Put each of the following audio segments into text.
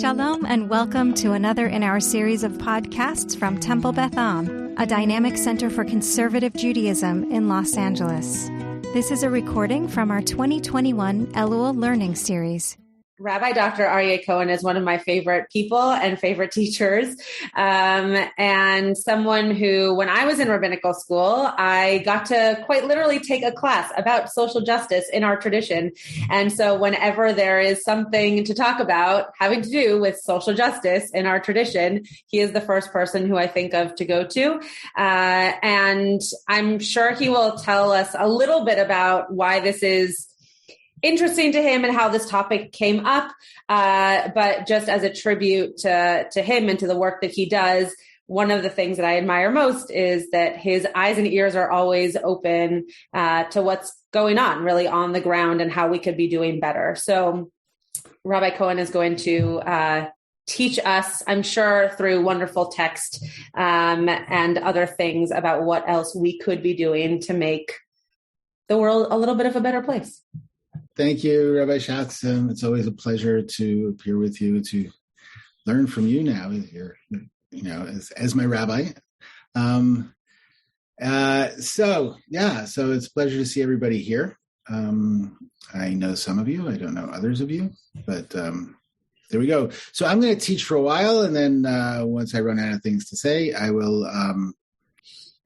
Shalom and welcome to another in our series of podcasts from Temple Beth Am, a dynamic center for conservative Judaism in Los Angeles. This is a recording from our 2021 Elul Learning Series. Rabbi Dr. Aryeh Cohen is one of my favorite people and favorite teachers, and someone who, when I was in rabbinical school, I got to quite literally take a class about social justice in our tradition. And so whenever there is something to talk about having to do with social justice in our tradition, he is the first person who I think of to go to. And I'm sure he will tell us a little bit about why this is interesting to him and how this topic came up. But just as a tribute to him and to the work that he does, one of the things that I admire most is that his eyes and ears are always open to what's going on really on the ground and how we could be doing better. So Rabbi Cohen is going to teach us, I'm sure, through wonderful text and other things about what else we could be doing to make the world a little bit of a better place. Thank you, Rabbi Schatz. It's always a pleasure to appear with you, to learn from you now. You're, as my rabbi. So it's a pleasure to see everybody here. I know some of you. I don't know others of you, but there we go. So I'm going to teach for a while, and then once I run out of things to say, I will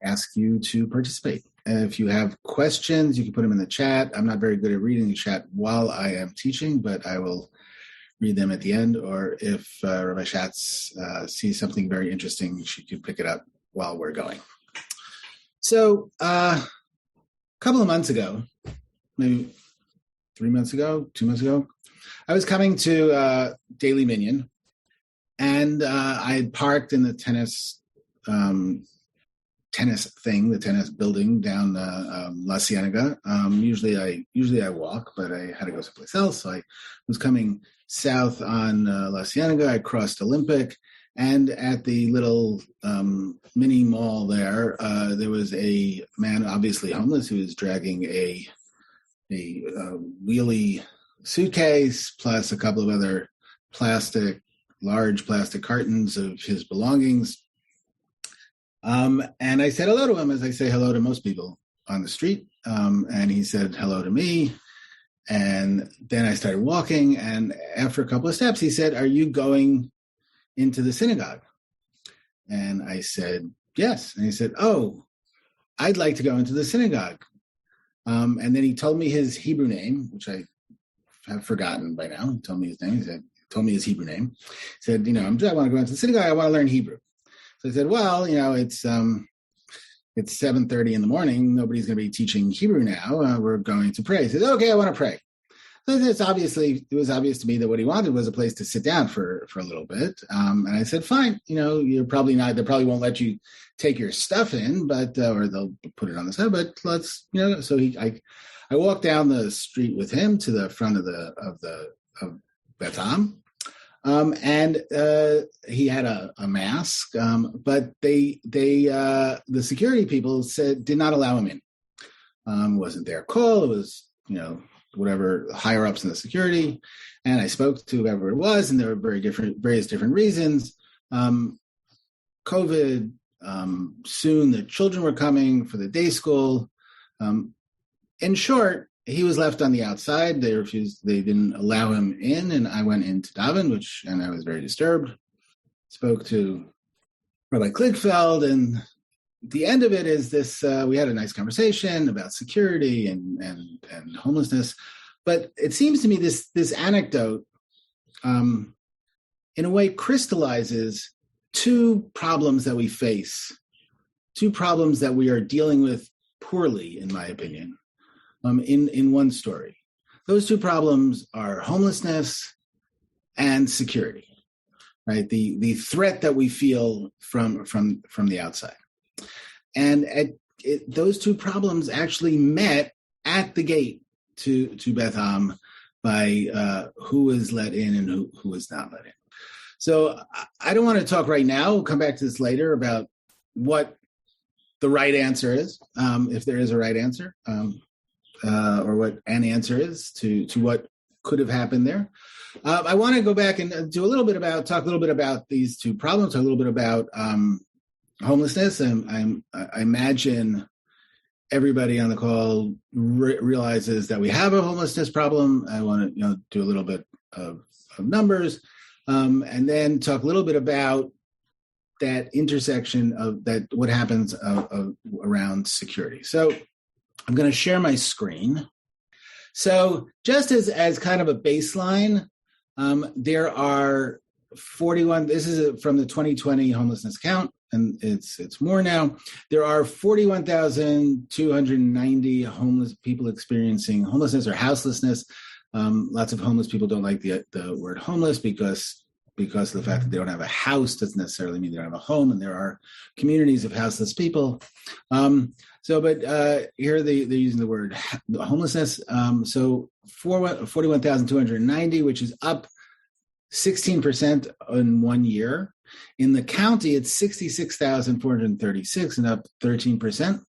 ask you to participate. If you have questions, you can put them in the chat. I'm not very good at reading the chat while I am teaching, but I will read them at the end. Or if Rabbi Schatz sees something very interesting, she could pick it up while we're going. So a couple of months ago, maybe 3 months ago, 2 months ago, I was coming to Daily Minyan, and I had parked in the tennis thing, the tennis building down La Cienega. Usually I walk, but I had to go someplace else. So I was coming south on La Cienega. I crossed Olympic, and at the little mini mall there was a man, obviously homeless, who was dragging a wheelie suitcase plus a couple of other large plastic cartons of his belongings. And I said hello to him, as I say hello to most people on the street. And he said hello to me. And then I started walking. And after a couple of steps, he said, "Are you going into the synagogue?" And I said, "Yes." And he said, "Oh, I'd like to go into the synagogue." And then he told me his Hebrew name, which I have forgotten by now. He told me his name. Told me his Hebrew name. He said, I want to go into the synagogue. I want to learn Hebrew. So I said, well, it's 7:30 in the morning. Nobody's going to be teaching Hebrew now. We're going to pray. He said, okay, I want to pray. So it was obvious to me that what he wanted was a place to sit down for a little bit. And I said, fine, you're probably not, they probably won't let you take your stuff in, but, or they'll put it on the side, but let's, so I walked down the street with him to the front of Beth Am. And he had a mask, but the security people did not allow him in. It wasn't their call. It was, whatever higher ups in the security. And I spoke to whoever it was, and there were various different reasons. COVID, soon the children were coming for the day school. In short, he was left on the outside. They didn't allow him in, and I went in to daven, and I was very disturbed. Spoke to Rabbi Kligfeld, and the end of it is this, we had a nice conversation about security and homelessness, but it seems to me this anecdote, in a way, crystallizes two problems that we face, two problems that we are dealing with poorly, in my opinion. In one story. Those two problems are homelessness and security, right? The threat that we feel from the outside. And those two problems actually met at the gate to Beth Am by who was let in and who was not let in. So I don't want to talk right now. We'll come back to this later about what the right answer is, if there is a right answer. Or what an answer is to what could have happened there. I want to go back and talk a little bit about these two problems, talk a little bit about homelessness. And I imagine everybody on the call realizes that we have a homelessness problem. I want to do a little bit of numbers, and then talk a little bit about that intersection of that, what happens around security. So I'm going to share my screen. So just as kind of a baseline, there are 41, this is from the 2020 homelessness count, and it's more now. There are 41,290 homeless people experiencing homelessness or houselessness. Lots of homeless people don't like the word homeless because of the fact that they don't have a house doesn't necessarily mean they don't have a home, and there are communities of houseless people. But here they're using the word homelessness. So 41,290, which is up 16% in 1 year. In the county, it's 66,436 and up 13%.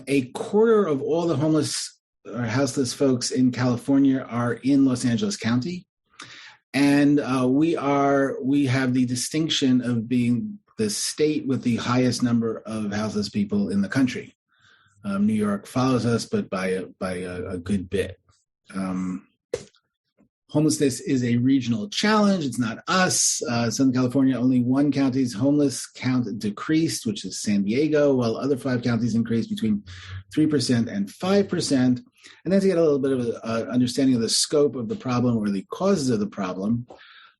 A quarter of all the homeless or houseless folks in California are in Los Angeles County. And we have the distinction of being the state with the highest number of houseless people in the country. New York follows us, but by a good bit. Homelessness is a regional challenge. It's not us. Southern California, only one county's homeless count decreased, which is San Diego, while other 5 counties increased between 3% and 5%. And then to get a little bit of an understanding of the scope of the problem or the causes of the problem,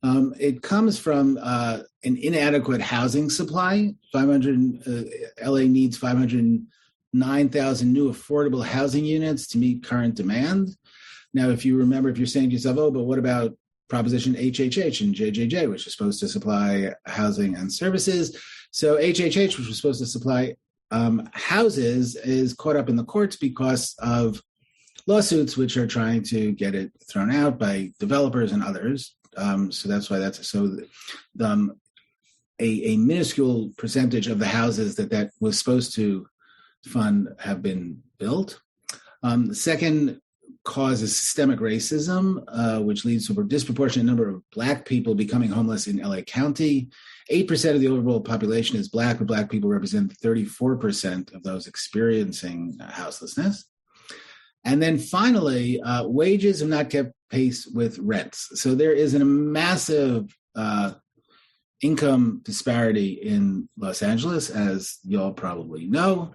it comes from an inadequate housing supply. LA needs 509,000 new affordable housing units to meet current demand. Now, if you remember, if you're saying to yourself, oh, but what about Proposition HHH and JJJ, which is supposed to supply housing and services? So HHH, which was supposed to supply houses, is caught up in the courts because of lawsuits which are trying to get it thrown out by developers and others. So that's why a minuscule percentage of the houses that was supposed to fund have been built. The second cause is systemic racism, which leads to a disproportionate number of Black people becoming homeless in LA County. 8% of the overall population is Black, but Black people represent 34% of those experiencing houselessness. And then finally, wages have not kept pace with rents. So there is a massive income disparity in Los Angeles, as y'all probably know.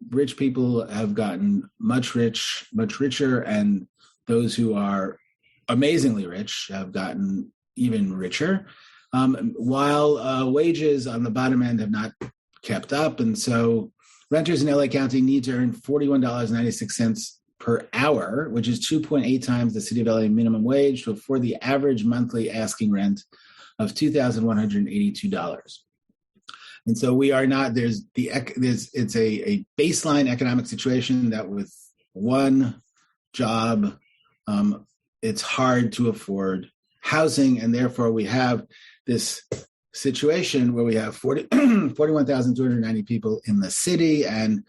Rich people have gotten much richer, and those who are amazingly rich have gotten even richer, while wages on the bottom end have not kept up. And so renters in LA County need to earn $41.96 per hour, which is 2.8 times the city of LA minimum wage, to afford the average monthly asking rent of $2,182. And so we are not, it's a baseline economic situation that with one job, it's hard to afford housing. And therefore we have this situation where we have 41,290 people in the city and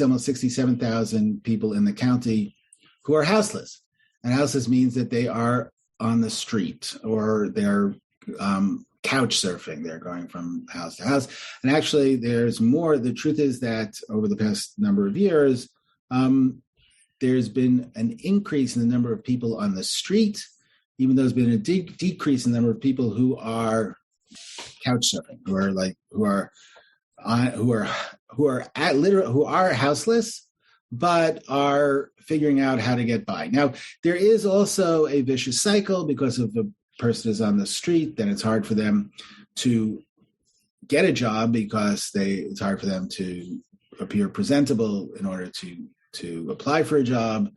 almost 67,000 people in the county who are houseless. And houseless means that they are on the street, or they're couch surfing. They're going from house to house. And actually, there's more. The truth is that over the past number of years, there's been an increase in the number of people on the street, even though there's been a decrease in the number of people who are couch surfing, who are houseless, but are figuring out how to get by. Now, there is also a vicious cycle because of the person is on the street, then it's hard for them to get a job because it's hard for them to appear presentable in order to apply for a job.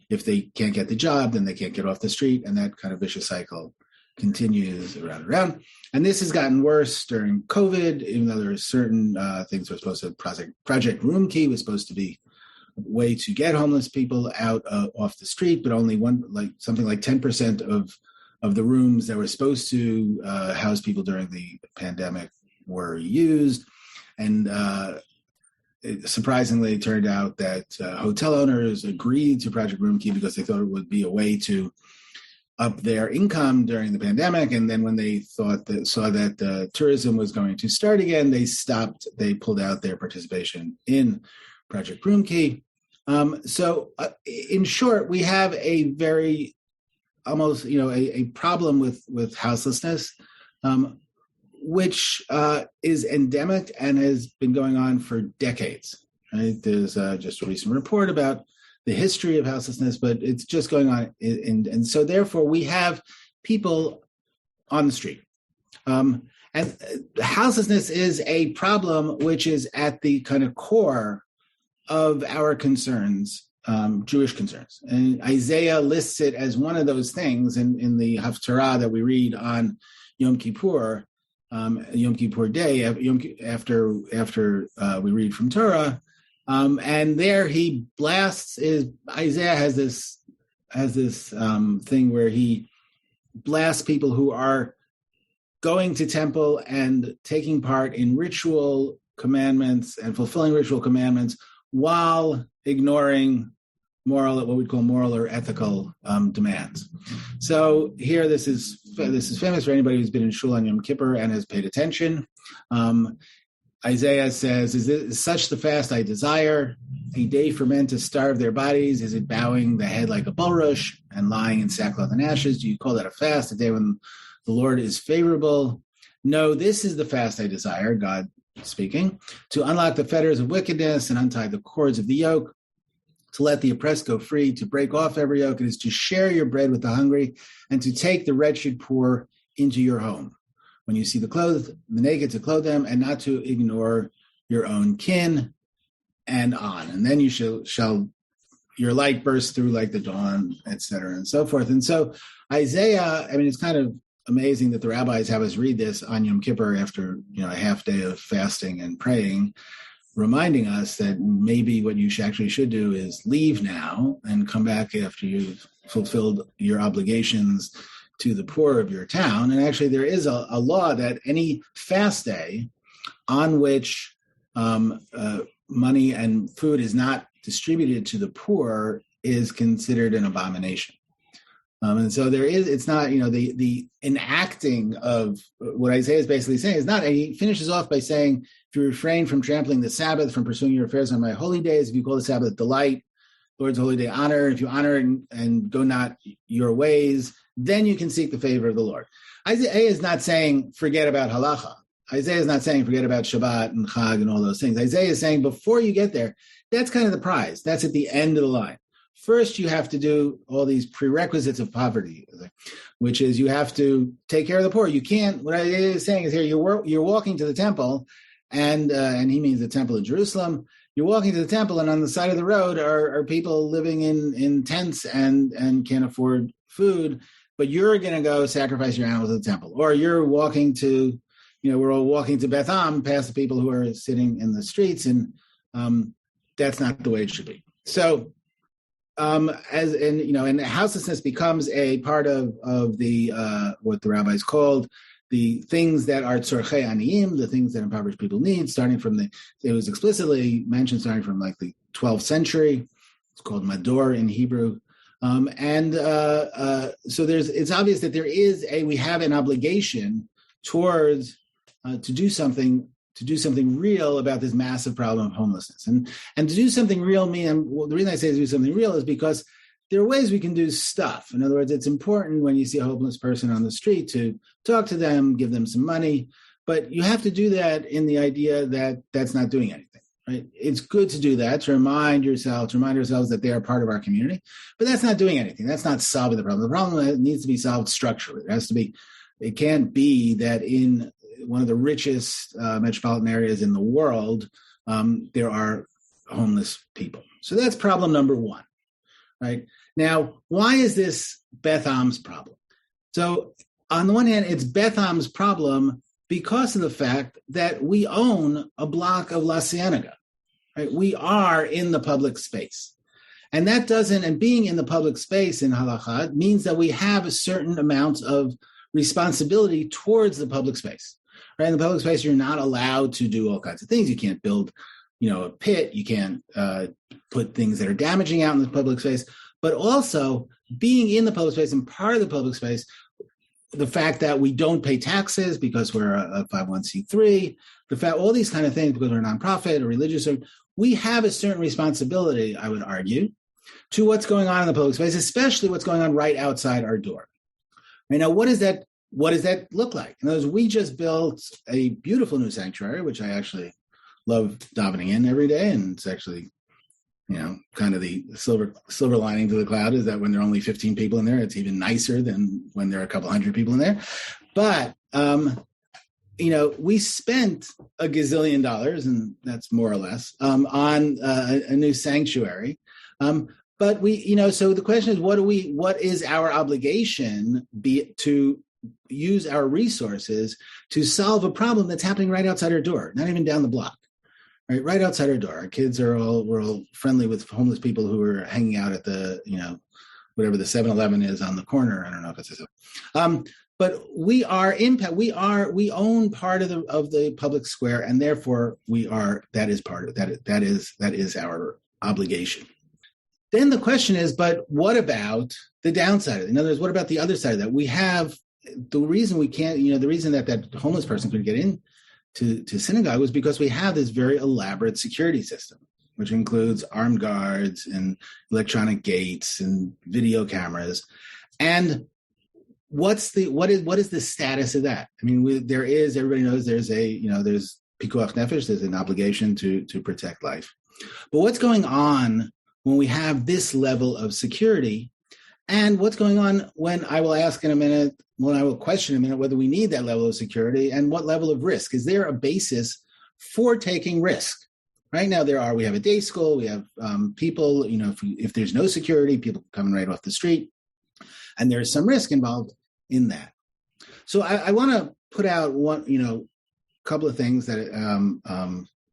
If they can't get the job, then they can't get off the street, and that kind of vicious cycle continues around and around. And this has gotten worse during COVID, even though there are certain things that were supposed to, Project Room Key was supposed to be a way to get homeless people out off the street, but only something like 10% of the rooms that were supposed to house people during the pandemic were used. And it surprisingly turned out that hotel owners agreed to Project Room Key because they thought it would be a way to up their income during the pandemic. And then when they saw that tourism was going to start again, they pulled out their participation in Project Room Key. So in short, we have a very almost, a problem with houselessness, which is endemic and has been going on for decades. Right? There's just a recent report about the history of houselessness, but it's just going on. And so therefore we have people on the street. And houselessness is a problem which is at the kind of core of our concerns, Jewish concerns. And Isaiah lists it as one of those things in the Haftarah that we read on Yom Kippur, Yom Kippur Day, after we read from Torah. And there he blasts Isaiah has this thing where he blasts people who are going to temple and taking part in ritual commandments and fulfilling ritual commandments while ignoring what we'd call moral or ethical demands. So here, this is famous for anybody who's been in Shul on Yom Kippur and has paid attention. Isaiah says, is such the fast I desire, a day for men to starve their bodies? Is it bowing the head like a bulrush and lying in sackcloth and ashes? Do you call that a fast, a day when the Lord is favorable? No, this is the fast I desire, God speaking, to unlock the fetters of wickedness and untie the cords of the yoke, to let the oppressed go free, to break off every yoke. It is to share your bread with the hungry and to take the wretched poor into your home. When you see the naked, to clothe them, and not to ignore your own kin, and on. And then you shall your light burst through like the dawn, etc., and so forth. And so Isaiah, it's kind of amazing that the rabbis have us read this on Yom Kippur after a half day of fasting and praying, reminding us that maybe what you should do is leave now and come back after you've fulfilled your obligations to the poor of your town. And actually there is a law that any fast day on which money and food is not distributed to the poor is considered an abomination. And so it's not, the enacting of what Isaiah is basically saying is not, he finishes off by saying, if you refrain from trampling the Sabbath, from pursuing your affairs on my holy days, if you call the Sabbath delight, Lord's holy day honor, if you honor and go not your ways, then you can seek the favor of the Lord. Isaiah is not saying forget about halacha. Isaiah is not saying forget about Shabbat and Chag and all those things. Isaiah is saying before you get there, that's kind of the prize. That's at the end of the line. First, you have to do all these prerequisites of poverty, which is you have to take care of the poor. You can't, what Isaiah is saying is here, you're walking to the temple, and he means the temple in Jerusalem. You're walking to the temple, and on the side of the road are people living in tents and can't afford food, but you're going to go sacrifice your animals at the temple. Or you're walking to, we're all walking to Beth Am past the people who are sitting in the streets, and that's not the way it should be. So, and houselessness becomes a part of the what the rabbis called the things that are tzorchei aniyim, the things that impoverished people need, it was explicitly mentioned starting from like the 12th century. It's called mador in Hebrew. So it's obvious that we have an obligation towards to do something real about this massive problem of homelessness. And to do something real the reason I say to do something real is because there are ways we can do stuff. In other words, it's important when you see a homeless person on the street to talk to them, give them some money, but you have to do that in the idea that that's not doing anything, right? It's good to do that, to remind ourselves that they are part of our community, but that's not doing anything. That's not solving the problem. The problem needs to be solved structurally. It can't be that in one of the richest metropolitan areas in the world, there are homeless people. So that's problem number one, right? Now, why is this Beth Am's problem? So on the one hand, it's Beth Am's problem because of the fact that we own a block of La Cienega, right? We are in the public space. And being in the public space in halakha means that we have a certain amount of responsibility towards the public space. Right? In the public space, you're not allowed to do all kinds of things. You can't build a pit. You can't put things that are damaging out in the public space. But also being in the public space and part of the public space, the fact that we don't pay taxes because we're a 501c3, the fact all these kind of things because we're a nonprofit or religious, we have a certain responsibility, I would argue, to what's going on in the public space, especially what's going on right outside our door. Right now, what does that look like? In other words, we just built a beautiful new sanctuary, which I actually love davening in every day, and it's actually, kind of the silver lining to the cloud is that when there are only 15 people in there, it's even nicer than when there are a couple hundred people in there. But we spent $1 gazillion, and that's more or less, on a new sanctuary. But so the question is, what is our obligation to use our resources to solve a problem that's happening right outside our door, not even down the block, right outside our door. Our kids we're all friendly with homeless people who are hanging out at the, whatever the 7-Eleven is on the corner. I don't know if it's but we own part of the public square, and therefore that is our obligation. Then the question is, but what about the downside of it? In other words, what about the other side of that? We have the reason we can't, the reason that homeless person could get in to synagogue was because we have this very elaborate security system, which includes armed guards and electronic gates and video cameras. And what is the status of that? I mean, everybody knows there's pikuach nefesh, there's an obligation to protect life. But what's going on when we have this level of security, and what's going on when I will ask in a minute, when I will question in a minute whether we need that level of security and what level of risk. Is there a basis for taking risk? Right now we have a day school, we have people, if there's no security, people coming right off the street, and there's some risk involved in that. So I want to put out one, couple of things that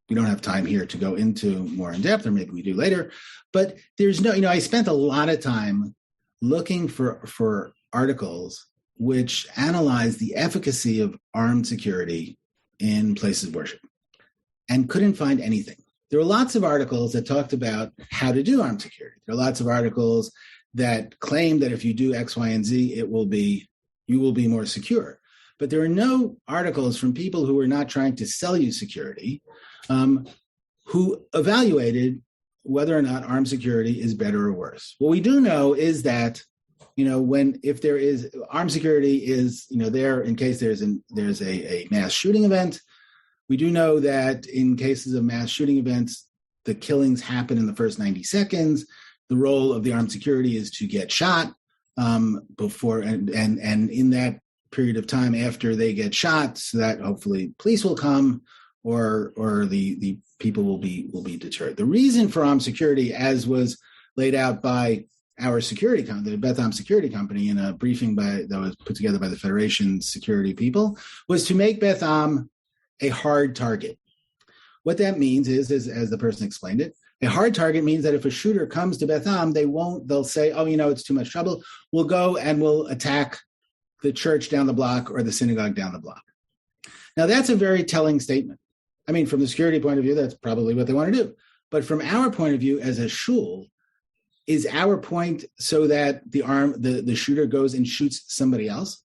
we don't have time here to go into more in depth, or maybe we do later. But there's I spent a lot of time looking for articles which analyze the efficacy of armed security in places of worship, and couldn't find anything. There were lots of articles that talked about how to do armed security. There are lots of articles that claim that if you do X, Y, and Z, you will be more secure. But there are no articles from people who are not trying to sell you security, who evaluated whether or not armed security is better or worse. What we do know is that, if there is armed security is, there in case there's a mass shooting event. We do know that in cases of mass shooting events, the killings happen in the first 90 seconds. The role of the armed security is to get shot before and in that period of time after they get shot, so that hopefully police will come or the people will be deterred. The reason for armed security, as was laid out by our security company, the Beth Am security company, in a briefing that was put together by the Federation's security people, was to make Beth Am a hard target. What that means is, as the person explained it, a hard target means that if a shooter comes to Beth Am, they'll say, it's too much trouble. We'll go and we'll attack the church down the block or the synagogue down the block. Now, that's a very telling statement. I mean, from the security point of view, that's probably what they want to do. But from our point of view as a shul, is our point so that the shooter goes and shoots somebody else?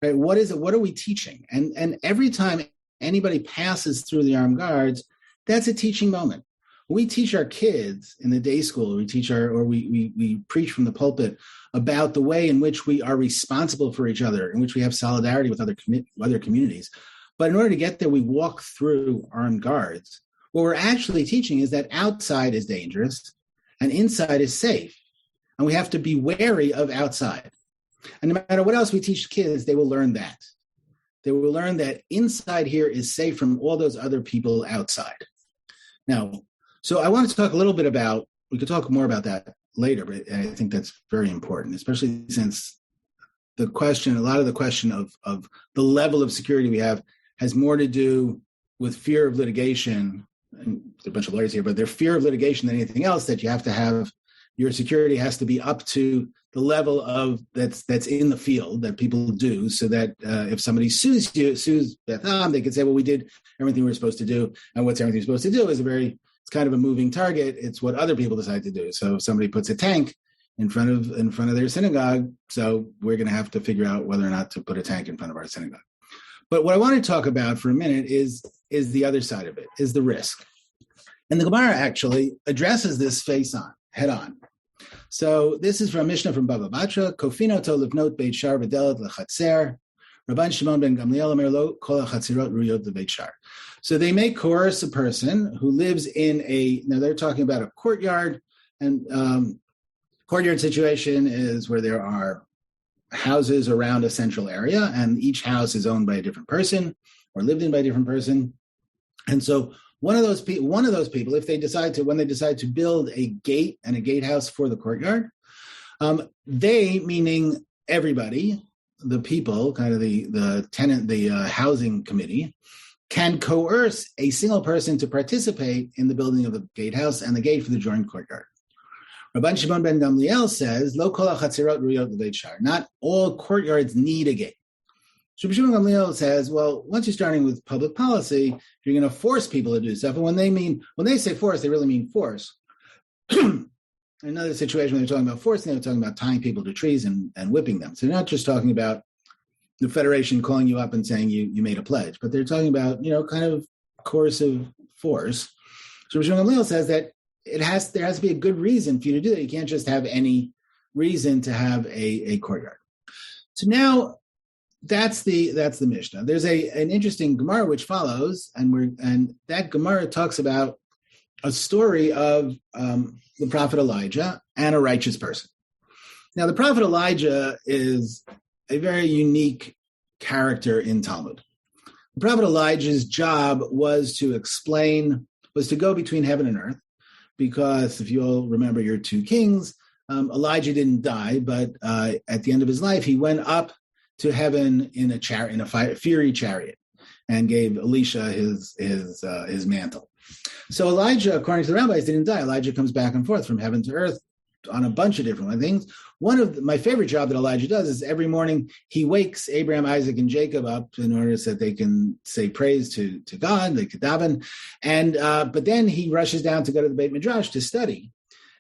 Right? What is it? What are we teaching? And every time anybody passes through the armed guards, that's a teaching moment. We teach our kids in the day school, we preach from the pulpit about the way in which we are responsible for each other, in which we have solidarity with other communities. But in order to get there, we walk through armed guards. What we're actually teaching is that outside is dangerous and inside is safe. And we have to be wary of outside. And no matter what else we teach kids, they will learn that. They will learn that inside here is safe from all those other people outside. Now, so I want to talk a little bit about, we could talk more about that later, but I think that's very important, especially since a lot of the question of the level of security we have has more to do with fear of litigation. And there's a bunch of lawyers here, but their fear of litigation than anything else, that you have to have, your security has to be up to level of that's in the field that people do, so that if somebody sues Beth Am, they could say, well, we did everything we were supposed to do, and what's everything we're supposed to do is it's kind of a moving target. It's what other people decide to do. So if somebody puts a tank in front of their synagogue, so we're going to have to figure out whether or not to put a tank in front of our synagogue. But what I want to talk about for a minute is the other side of it, is the risk. And the Gemara actually addresses this head on. So this is from Mishnah from Baba Batra, Kofino to livnot beit shar v'delet lechatzer, Rabban Shimon ben Gamliel omer lo kol hachatzirot ruyot lebeit shar. So they may coerce a person who lives in now they're talking about a courtyard, and courtyard situation is where there are houses around a central area, and each house is owned by a different person or lived in by a different person. And so one of those people, when they decide to build a gate and a gatehouse for the courtyard, they, meaning everybody, the people, kind of the tenant, the housing committee, can coerce a single person to participate in the building of the gatehouse and the gate for the joint courtyard. Rabban Shimon ben Gamliel says, "Lo kol hachatzirot ruyot lebeit shar." Not all courtyards need a gate. Rabbi Shimon ben Gamliel says, well, once you're starting with public policy, you're going to force people to do stuff. And when they say force, they really mean force. Another situation when they're talking about force, they're talking about tying people to trees and whipping them. So they're not just talking about the Federation calling you up and saying you made a pledge, but they're talking about, kind of coercive force. So Rabbi Shimon ben Gamliel says that there has to be a good reason for you to do that. You can't just have any reason to have a courtyard. So now that's the Mishnah. There's an interesting Gemara which follows, and that Gemara talks about a story of the prophet Elijah and a righteous person. Now, the prophet Elijah is a very unique character in Talmud. The prophet Elijah's job was to go between heaven and earth, because if you all remember your 2 kings, Elijah didn't die, but at the end of his life, he went up to heaven in a fiery chariot, and gave Elisha his mantle. So Elijah, according to the rabbis, didn't die. Elijah comes back and forth from heaven to earth on a bunch of different things. One of my favorite job that Elijah does is every morning he wakes Abraham, Isaac, and Jacob up in order so that they can say praise to God, they could daven. And but then he rushes down to go to the Beit Midrash to study.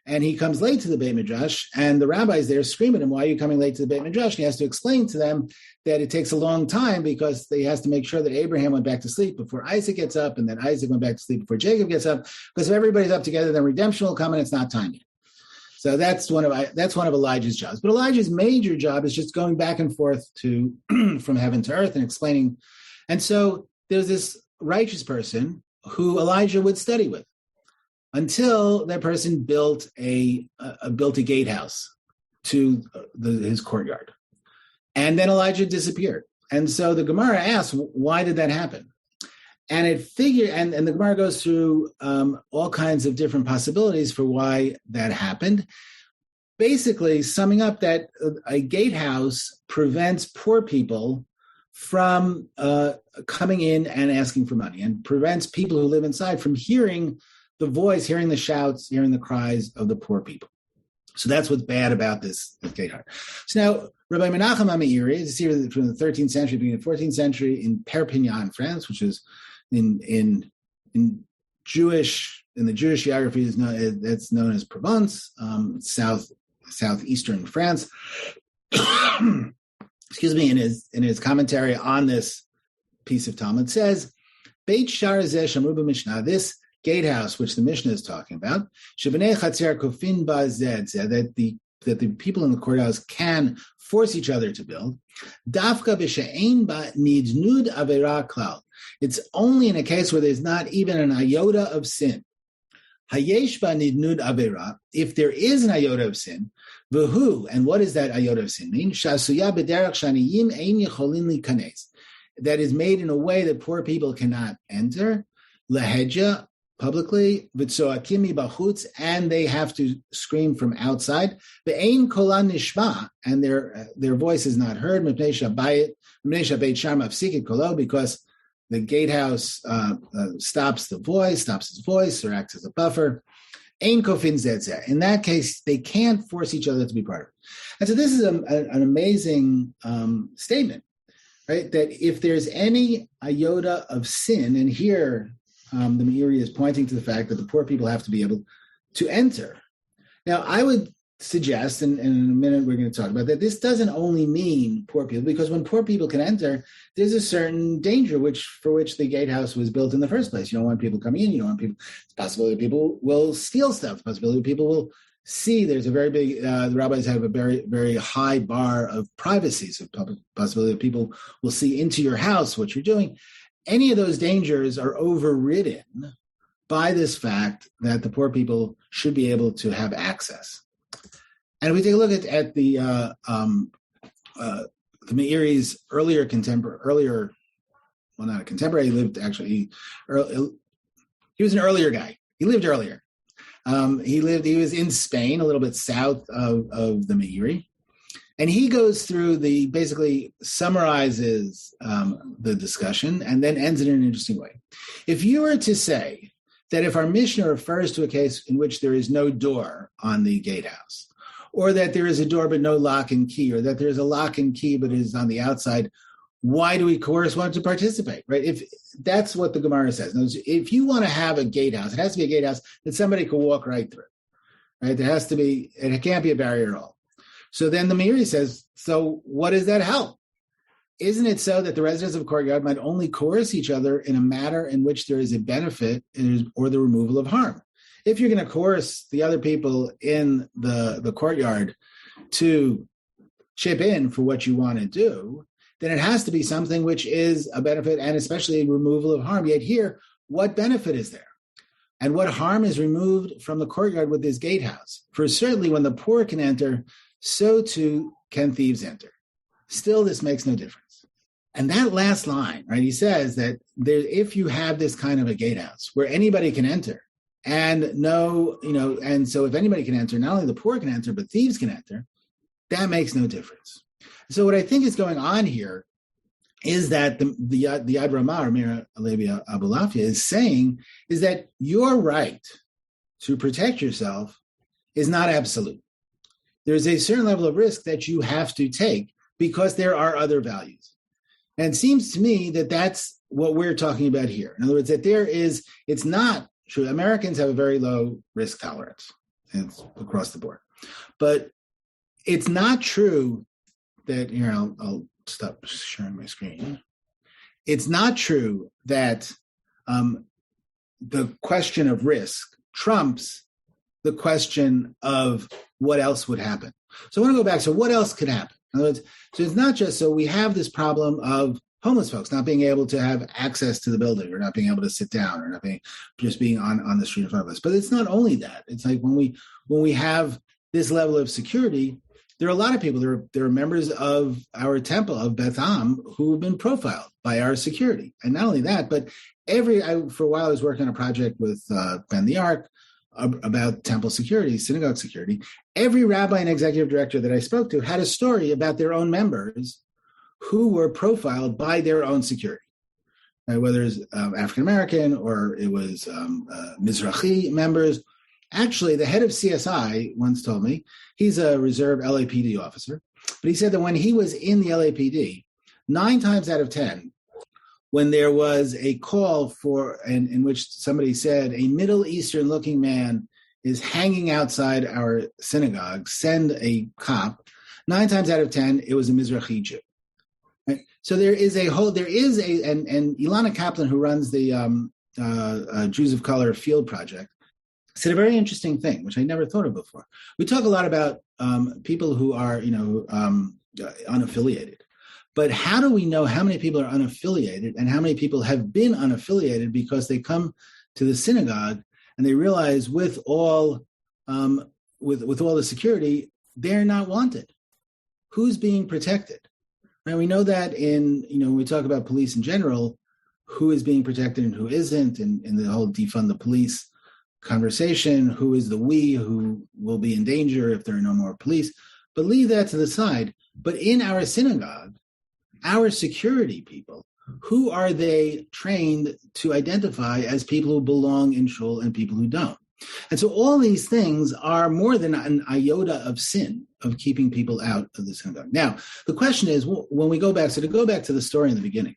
And he comes late to the Beit Midrash, and the rabbis there scream at him, "Why are you coming late to the Beit Midrash?" And he has to explain to them that it takes a long time because he has to make sure that Abraham went back to sleep before Isaac gets up, and that Isaac went back to sleep before Jacob gets up. Because if everybody's up together, then redemption will come, and it's not time yet. So that's one of Elijah's jobs. But Elijah's major job is just going back and forth from heaven to earth and explaining. And so there's this righteous person who Elijah would study with, until that person built a gatehouse to his courtyard. And then Elijah disappeared. And so the Gemara asks, why did that happen? And and the Gemara goes through all kinds of different possibilities for why that happened. Basically, summing up that a gatehouse prevents poor people from coming in and asking for money, and prevents people who live inside from hearing the voice, hearing the shouts, hearing the cries of the poor people. So that's what's bad about this gatehouse. So now, Rabbi Menachem Amiri is here from the 13th century, beginning of the 14th century, in Perpignan, France, which is in the Jewish geography that's known as Provence, southeastern France. Excuse me. In his commentary on this piece of Talmud, says, Beit Shar Zeh Shamru b'Mishnah, this gatehouse, which the Mishnah is talking about, Shebnei Chatzer Kofin Ba'Zed, that the people in the courthouse can force each other to build. Dafka b'she'ein ba nidnud avera klal. It's only in a case where there's not even an iota of sin. Hayesh ba nidnud avera. If there is an iota of sin, v'hu, and what does that iota of sin mean? Shasuya b'derech shaniyim ein yecholin likanes. That is made in a way that poor people cannot enter. Lahedja, publicly, v'tzoakimi bachutz, and they have to scream from outside. Ve'ein kolan nishma, and their voice is not heard. Mipnei beit shar mafsikit kolo, because the gatehouse stops his voice, or acts as a buffer. Ein kofin zetzeh. In that case, they can't force each other to be part of it. And so this is an amazing statement, right? That if there's any iota of sin, and here the Meiri is pointing to the fact that the poor people have to be able to enter. Now, I would suggest, and in a minute we're going to talk about that, this doesn't only mean poor people, because when poor people can enter, there's a certain danger for which the gatehouse was built in the first place. You don't want people coming in. You don't want people. It's a possibility people will steal stuff. It's a possibility people will see. There's a very big. The rabbis have a very, very high bar of privacy. So possibility that people will see into your house what you're doing. Any of those dangers are overridden by this fact that the poor people should be able to have access. And if we take a look at the Meiri's earlier, well, not a contemporary, he lived actually, he was an earlier guy. He lived earlier. He was in Spain, a little bit south of the Meiri. And he goes through basically summarizes the discussion and then ends it in an interesting way. If you were to say that if our Mishnah refers to a case in which there is no door on the gatehouse, or that there is a door but no lock and key, or that there's a lock and key but it is on the outside, why do we coerce one to participate, right? If that's what the Gemara says. Now, if you want to have a gatehouse, it has to be a gatehouse that somebody can walk right through, right? There has to be, it can't be a barrier at all. So then the Meiri says, so what does that help? Isn't it so that the residents of a courtyard might only coerce each other in a matter in which there is a benefit or the removal of harm? If you're going to coerce the other people in the courtyard to chip in for what you want to do, then it has to be something which is a benefit and especially a removal of harm. Yet here, what benefit is there? And what harm is removed from the courtyard with this gatehouse? For certainly when the poor can enter, so too can thieves enter. Still, this makes no difference. And that last line, right, he says that if you have this kind of a gatehouse where anybody can enter, and and so if anybody can enter, not only the poor can enter, but thieves can enter, that makes no difference. So what I think is going on here is that the Yad Ramah, or Mir Alevi Abulafia, is saying is that your right to protect yourself is not absolute. There's a certain level of risk that you have to take because there are other values. And it seems to me that that's what we're talking about here. In other words, that it's not true. Americans have a very low risk tolerance. It's across the board. But it's not true that, I'll stop sharing my screen. It's not true that the question of risk trumps the question of what else would happen. So I want to go back. So what else could happen? In other words, so it's not just, so we have this problem of homeless folks not being able to have access to the building, or not being able to sit down, or not being on the street in front of us. But it's not only that. It's like when we have this level of security, there are a lot of people. There are members of our Temple of Beth Am who have been profiled by our security. And not only that, but for a while I was working on a project with Ben the Ark about temple security, synagogue security. Every rabbi and executive director that I spoke to had a story about their own members who were profiled by their own security, right? Whether it's African-American or it was Mizrahi members. Actually, the head of CSI once told me, he's a reserve LAPD officer, but he said that when he was in the LAPD, 9 times out of 10, when there was a call in which somebody said a Middle Eastern looking man is hanging outside our synagogue, send a cop, 9 times out of 10, it was a Mizrahi Jew. Right? So and Ilana Kaplan, who runs the Jews of Color Field Project, said a very interesting thing, which I never thought of before. We talk a lot about people who are, unaffiliated. But how do we know how many people are unaffiliated and how many people have been unaffiliated because they come to the synagogue and they realize with all the security, they're not wanted? Who's being protected? Right? We know that when we talk about police in general, who is being protected and who isn't, and the whole defund the police conversation, who is the we who will be in danger if there are no more police. But leave that to the side. But in our synagogue, our security people, who are they trained to identify as people who belong in shul and people who don't? And so all these things are more than an iota of sin of keeping people out of the synagogue. Now, the question is, when we go back, so to go back to the story in the beginning,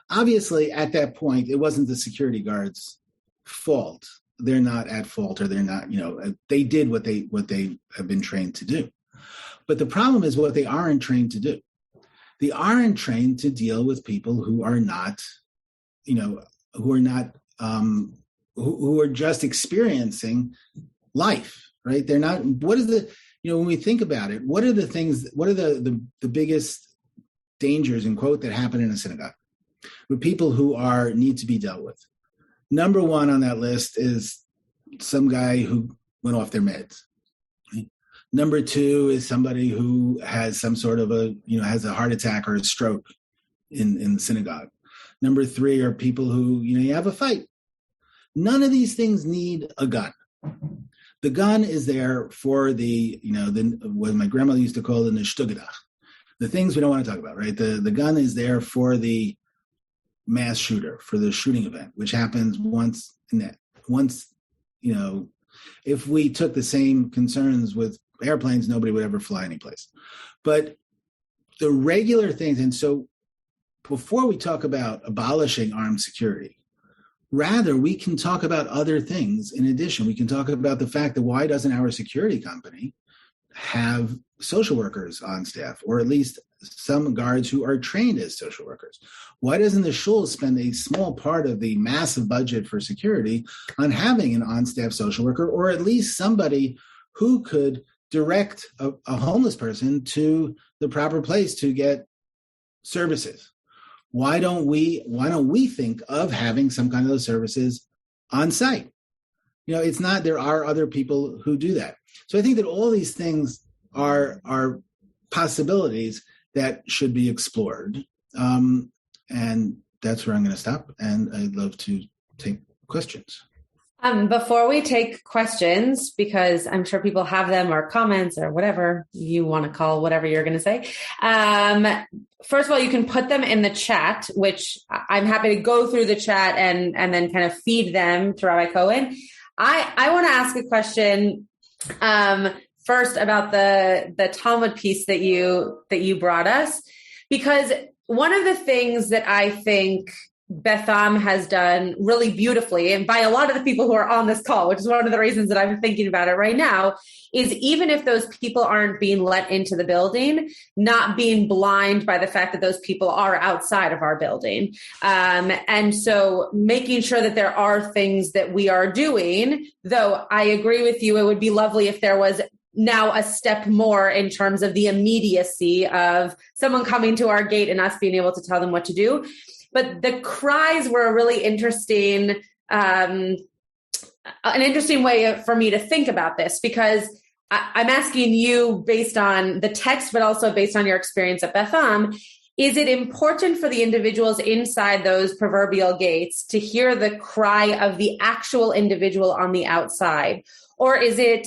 obviously at that point, it wasn't the security guards' fault. They're not at fault, or they're not, they did what they have been trained to do. But the problem is what they aren't trained to do. They aren't trained to deal with people who are not, who are just experiencing life, right? They're not, when we think about it, what are the biggest dangers, in quote, that happen in a synagogue with people who need to be dealt with? Number one on that list is some guy who went off their meds. Right? Number two is somebody who has some sort of has a heart attack or a stroke in the synagogue. Number three are people who, you have a fight. None of these things need a gun. The gun is there for what my grandmother used to call the nishtugedach, the things we don't want to talk about, right? The gun is there for the mass shooter, for the shooting event, which happens once, if we took the same concerns with airplanes, nobody would ever fly anyplace. But the regular things, and so before we talk about abolishing armed security, rather we can talk about other things. In addition, we can talk about the fact that why doesn't our security company have social workers on staff, or at least some guards who are trained as social workers? Why doesn't the shul spend a small part of the massive budget for security on having an on-staff social worker, or at least somebody who could direct a homeless person to the proper place to get services? Why don't we think of having some kind of those services on site? It's not, there are other people who do that. So I think that all these things are possibilities that should be explored. And that's where I'm going to stop. And I'd love to take questions. Before we take questions, because I'm sure people have them, or comments, or whatever you want to call whatever you're going to say. First of all, you can put them in the chat, which I'm happy to go through the chat and then kind of feed them to Rabbi Cohen. I want to ask a question first about the Talmud piece that you brought us, because one of the things that I think Beth Am has done really beautifully, and by a lot of the people who are on this call, which is one of the reasons that I'm thinking about it right now, is even if those people aren't being let into the building, not being blind by the fact that those people are outside of our building. And so making sure that there are things that we are doing, though I agree with you, it would be lovely if there was now a step more in terms of the immediacy of someone coming to our gate and us being able to tell them what to do. But the cries were a really interesting, an interesting way for me to think about this, because I'm asking you based on the text, but also based on your experience at Beth Am, is it important for the individuals inside those proverbial gates to hear the cry of the actual individual on the outside? Or is it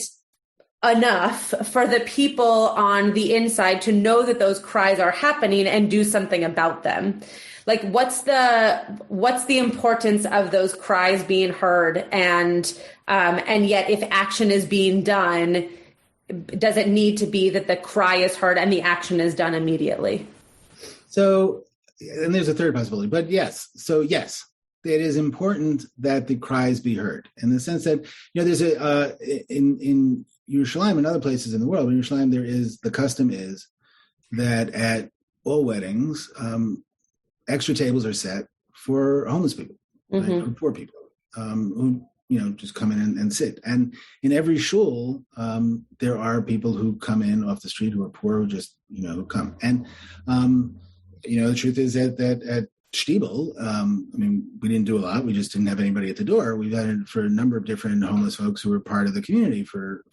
enough for the people on the inside to know that those cries are happening and do something about them? Like, what's the importance of those cries being heard, and yet if action is being done, does it need to be that the cry is heard and the action is done immediately? So, and there's a third possibility, but yes. So yes, it is important that the cries be heard, in the sense that, there's in Yerushalayim and other places in the world, in Yerushalayim, the custom is that at all weddings, extra tables are set for homeless people, mm-hmm. right, for poor people who just come in and sit. And in every shul, there are people who come in off the street who are poor, who just who come. And the truth is that at Stiebel, we didn't do a lot. We just didn't have anybody at the door. We've had it for a number of different homeless folks who were part of the community for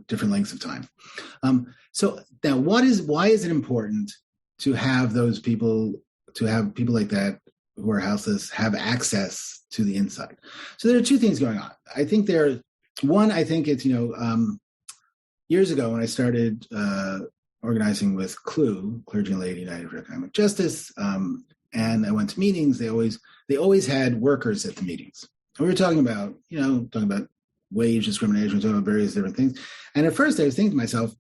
different lengths of time. So now, why is it important to have those people, to have people like that who are houseless have access to the inside? So there are two things going on. I think it's, years ago when I started organizing with CLU, Clergy and Laity United for Economic Justice, and I went to meetings, they always had workers at the meetings. we were talking about wage discrimination, we're talking about various different things. And at first I was thinking to myself,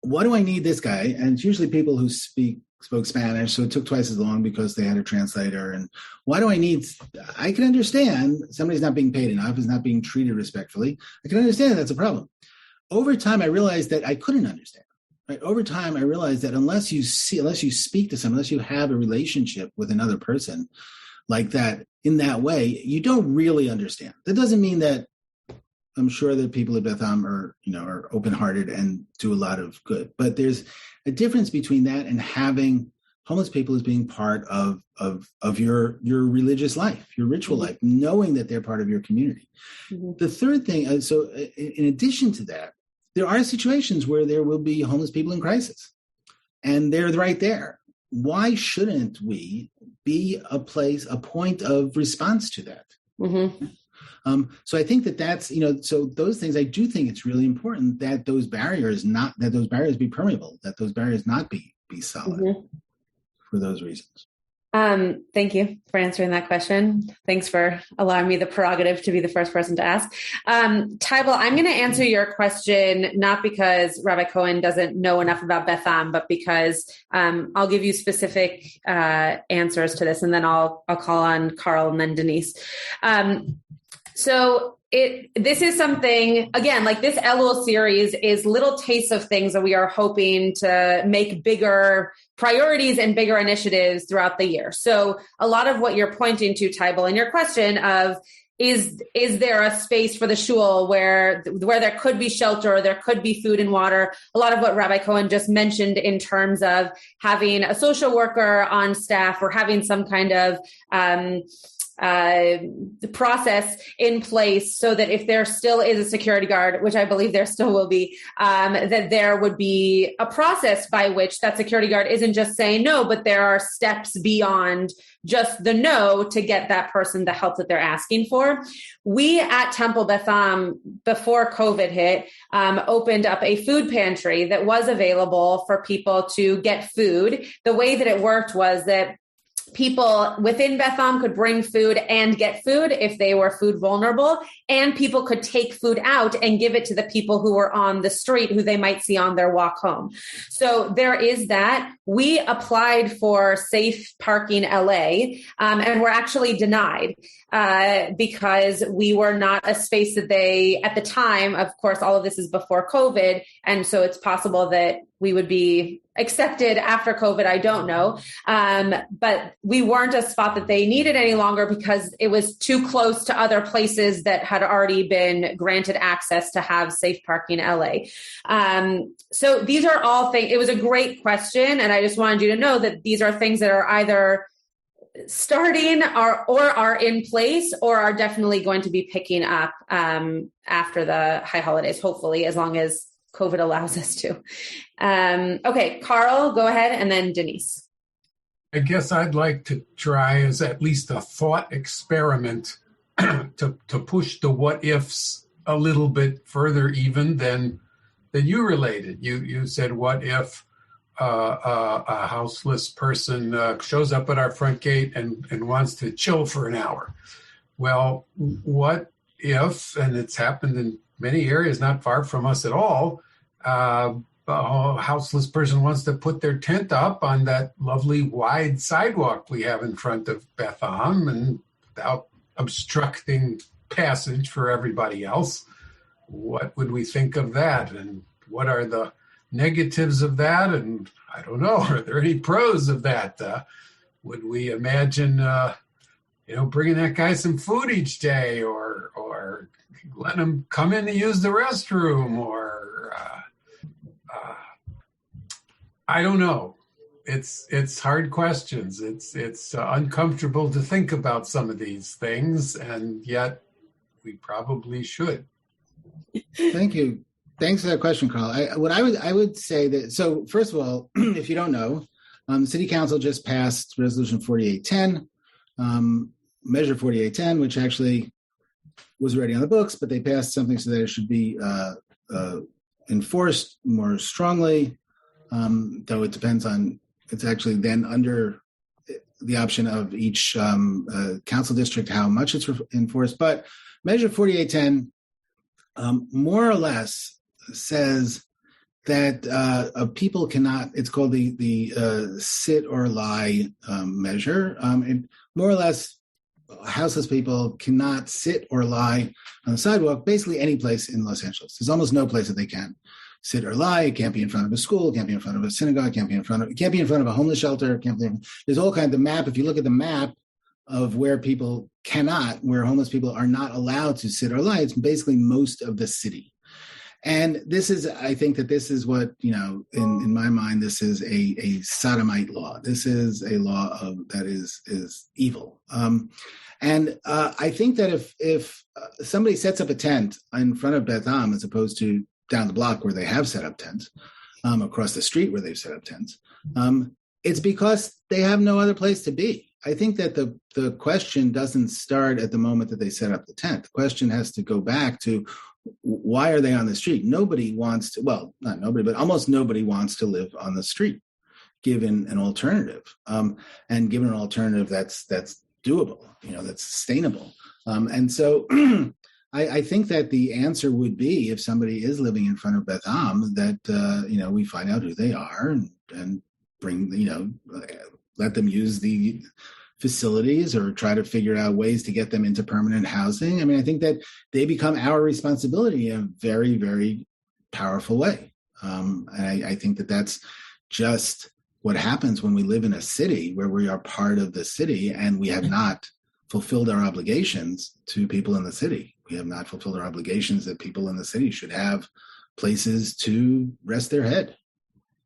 why do I need this guy? And it's usually people who spoke Spanish, so it took twice as long because they had a translator. And why do I can understand somebody's not being paid enough, is not being treated respectfully. I can understand that's a problem. Over time, I realized that I couldn't understand. Right? Over time, I realized that unless you speak to someone, unless you have a relationship with another person like that, in that way, you don't really understand. That doesn't mean that I'm sure that people at Beth Am are open-hearted and do a lot of good. But there's a difference between that and having homeless people as being part of your religious life, your ritual life, knowing that they're part of your community. Mm-hmm. The third thing, so in addition to that, there are situations where there will be homeless people in crisis, and they're right there. Why shouldn't we be a point of response to that? Mm-hmm. So I think that's, so those things, I do think it's really important that those barriers be permeable, that those barriers not be solid for those reasons. Thank you for answering that question. Thanks for allowing me the prerogative to be the first person to ask. Tybal, I'm going to answer your question, not because Rabbi Cohen doesn't know enough about Beth Am, but because I'll give you specific answers to this, and then I'll call on Carl and then Denise. So this is something, again, like this Elul series is little tastes of things that we are hoping to make bigger priorities and bigger initiatives throughout the year. So a lot of what you're pointing to, Tybal, in your question of, is there a space for the shul where there could be shelter, or there could be food and water? A lot of what Rabbi Cohen just mentioned in terms of having a social worker on staff, or having some kind of the process in place so that if there still is a security guard, which I believe there still will be, that there would be a process by which that security guard isn't just saying no, but there are steps beyond just the no to get that person the help that they're asking for. We at Temple Beth Am, before COVID hit, opened up a food pantry that was available for people to get food. The way that it worked was that people within Beth Am could bring food and get food if they were food vulnerable, and people could take food out and give it to the people who were on the street who they might see on their walk home. So there is that. We applied for Safe Parking LA, and were actually denied because we were not a space that they, at the time, of course, all of this is before COVID, and so it's possible that we would be accepted after COVID, I don't know. But we weren't a spot that they needed any longer because it was too close to other places that had already been granted access to have Safe Parking LA. So these are all things. It was a great question, and I just wanted you to know that these are things that are either starting or are in place, or are definitely going to be picking up after the high holidays, hopefully, as long as COVID allows us to. Okay, Carl, go ahead, and then Denise. I guess I'd like to try as at least a thought experiment to push the what ifs a little bit further even than you related. You said, what if a houseless person shows up at our front gate and wants to chill for an hour? Well, what if, and it's happened in many areas not far from us at all, a houseless person wants to put their tent up on that lovely wide sidewalk we have in front of Beth Am, and without obstructing passage for everybody else. What would we think of that? And what are the negatives of that? And I don't know, are there any pros of that? Would we imagine, bringing that guy some food each day, or letting him come in to use the restroom, or I don't know. It's hard questions. It's uncomfortable to think about some of these things, and yet we probably should. Thank you. Thanks for that question, Carl. I would say that, so first of all, if you don't know, the City Council just passed Resolution 4810, Measure 4810, which actually was already on the books, but they passed something so that it should be enforced more strongly, though it depends on, it's actually then under the option of each council district, how much it's enforced. But Measure 4810 more or less says that people cannot, it's called the sit or lie measure. It more or less, houseless people cannot sit or lie on the sidewalk, basically any place in Los Angeles. There's almost no place that they can sit or lie. It can't be in front of a school, it can't be in front of a synagogue, it can't be in front of a homeless shelter, there's all kinds of map. If you look at the map of where where homeless people are not allowed to sit or lie, it's basically most of the city. And I think that this is what, in my mind, this is a sodomite law. This is a law that is evil. And I think that if somebody sets up a tent in front of Beth Am, as opposed to down the block where they have set up tents, across the street where they've set up tents, it's because they have no other place to be. I think that the question doesn't start at the moment that they set up the tent. The question has to go back to, why are they on the street? Nobody wants to, well, not nobody, but almost nobody wants to live on the street, given an alternative, and given an alternative that's doable, that's sustainable. And so I think that the answer would be, if somebody is living in front of Beth Am, that, we find out who they are and bring, let them use the facilities or try to figure out ways to get them into permanent housing. I mean, I think that they become our responsibility in a very, very powerful way. And I think that that's just what happens when we live in a city where we are part of the city and we have not fulfilled our obligations to people in the city. We have not fulfilled our obligations that people in the city should have places to rest their head,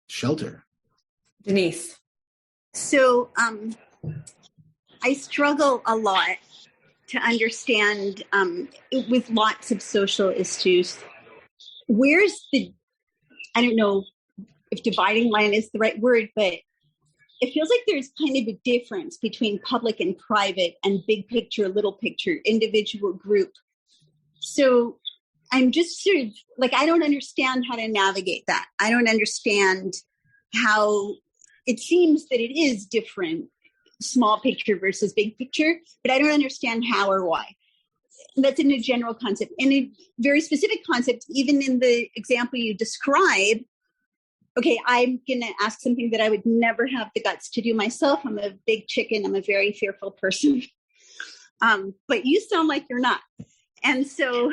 shelter. Denise. So I struggle a lot to understand with lots of social issues, where's I don't know if dividing line is the right word, but it feels like there's kind of a difference between public and private and big picture, little picture, individual, group. So I'm just sort of I don't understand how to navigate that. I don't understand how it seems that it is different, small picture versus big picture, but I don't understand how or why. That's in a general concept. In a very specific concept, even in the example you describe, okay, I'm going to ask something that I would never have the guts to do myself. I'm a big chicken. I'm a very fearful person. But you sound like you're not. And so,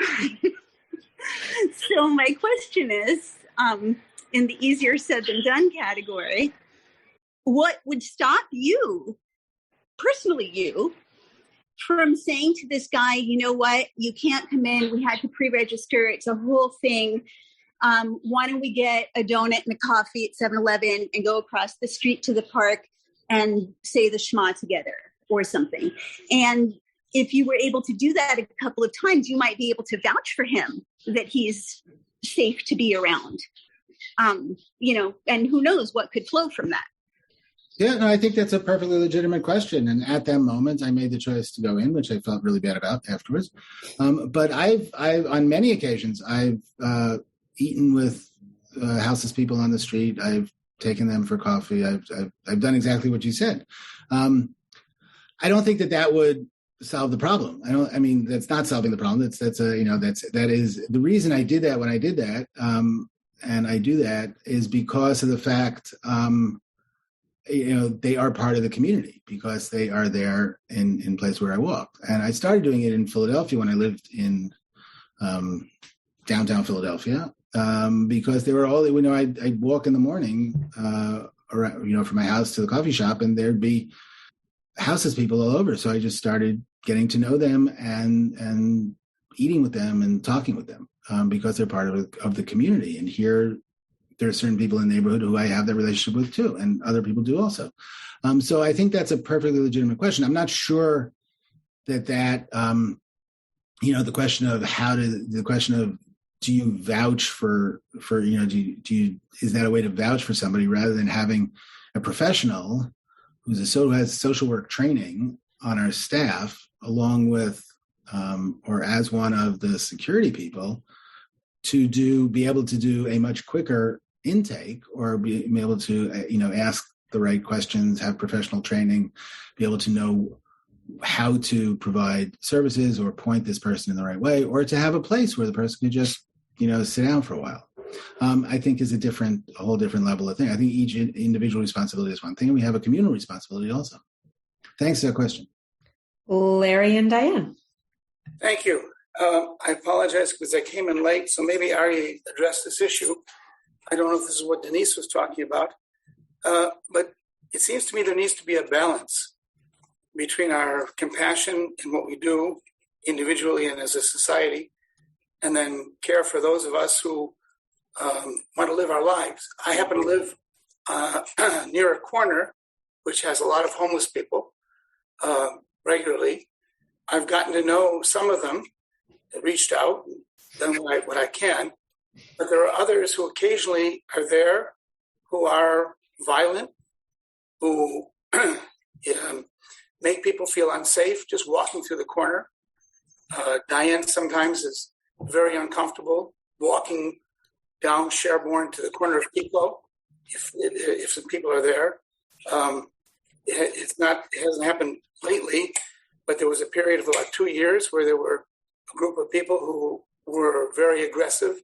so my question is, in the easier said than done category, what would stop you, personally you, from saying to this guy, you know what, you can't come in. We had to pre-register. It's a whole thing. Why don't we get a donut and a coffee at 7-Eleven and go across the street to the park and say the Shema together or something? And if you were able to do that a couple of times, you might be able to vouch for him that he's safe to be around. And who knows what could flow from that. Yeah, no, I think that's a perfectly legitimate question. And at that moment, I made the choice to go in, which I felt really bad about afterwards. But I've on many occasions, I've eaten with houseless people on the street. I've taken them for coffee. I've done exactly what you said. I don't think that would solve the problem. That's not solving the problem. That is the reason I did that when I did that. And I do that is because of the fact, they are part of the community because they are there in place where I walk. And I started doing it in Philadelphia when I lived in downtown Philadelphia because they were all, I'd walk in the morning around, from my house to the coffee shop, and there'd be houseless people all over. So I just started getting to know them and eating with them and talking with them because they're part of the community. And here, there are certain people in the neighborhood who I have that relationship with too, and other people do also. So I think that's a perfectly legitimate question. I'm not sure that the question of do you vouch for is that a way to vouch for somebody rather than having a professional who has social work training on our staff along with or as one of the security people to be able to do a much quicker intake or be able to ask the right questions, have professional training, be able to know how to provide services or point this person in the right way, or to have a place where the person could just, sit down for a while. I think is a whole different level of thing. I think each individual responsibility is one thing, and we have a communal responsibility also. Thanks for that question. Larry and Diane. Thank you. I apologize because I came in late, so maybe Aryeh addressed this issue. I don't know if this is what Denise was talking about, but it seems to me there needs to be a balance between our compassion and what we do individually and as a society, and then care for those of us who want to live our lives. I happen to live near a corner which has a lot of homeless people regularly. I've gotten to know some of them, reached out, and done what I can, but there are others who occasionally are there who are violent, who make people feel unsafe just walking through the corner. Diane sometimes is very uncomfortable walking down Sherborne to the corner of Pico if some people are there. It hasn't happened lately, but there was a period of about 2 years where there were a group of people who were very aggressive,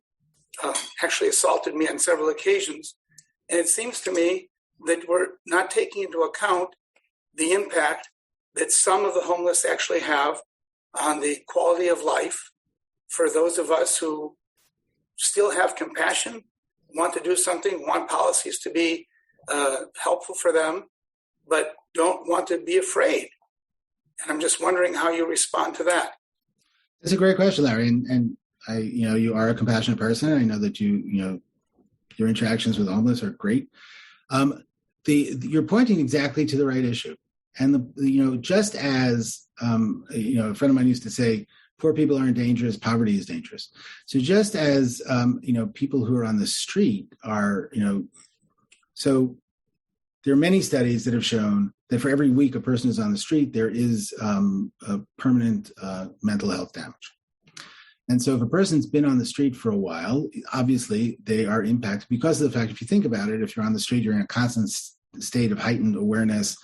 actually assaulted me on several occasions. And it seems to me that we're not taking into account the impact that some of the homeless actually have on the quality of life for those of us who still have compassion, want to do something, want policies to be helpful for them, but don't want to be afraid. And I'm just wondering how you respond to that. That's a great question, Larry. And I, you are a compassionate person. I know that your interactions with the homeless are great. You're pointing exactly to the right issue. And just as a friend of mine used to say, poor people aren't dangerous, poverty is dangerous. So just as people who are on the street are, so there are many studies that have shown that for every week a person is on the street, there is a permanent mental health damage. And so if a person's been on the street for a while, obviously they are impacted because of the fact, if you think about it, if you're on the street, you're in a constant state of heightened awareness,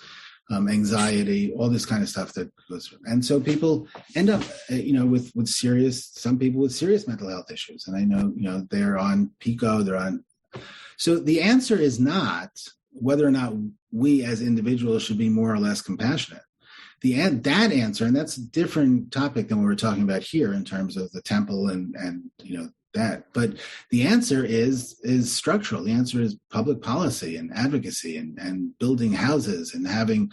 anxiety, all this kind of stuff that goes through. And so people end up, with some people with serious mental health issues. And I know, they're on PICO, so the answer is not whether or not we as individuals should be more or less compassionate. That answer, and that's a different topic than what we're talking about here in terms of the temple and that. But the answer is structural. The answer is public policy and advocacy and building houses and having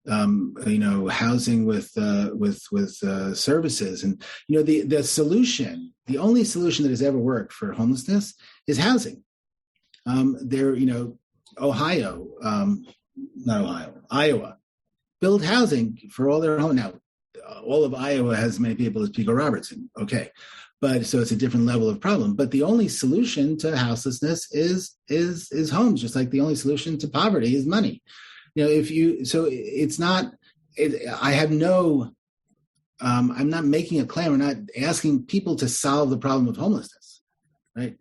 housing with services. And the solution, the only solution that has ever worked for homelessness is housing. Iowa build housing for all their home. Now, all of Iowa has as many people as Pico Robertson. Okay. But so it's a different level of problem. But the only solution to houselessness is homes, just like the only solution to poverty is money. I'm not making a claim. We're not asking people to solve the problem of homelessness, right?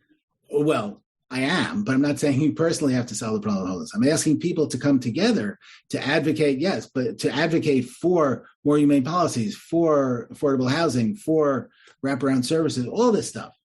Well, I am, but I'm not saying you personally have to solve the problem of homelessness. I'm asking people to come together to advocate, yes, but to advocate for more humane policies, for affordable housing, for wraparound services, all this stuff,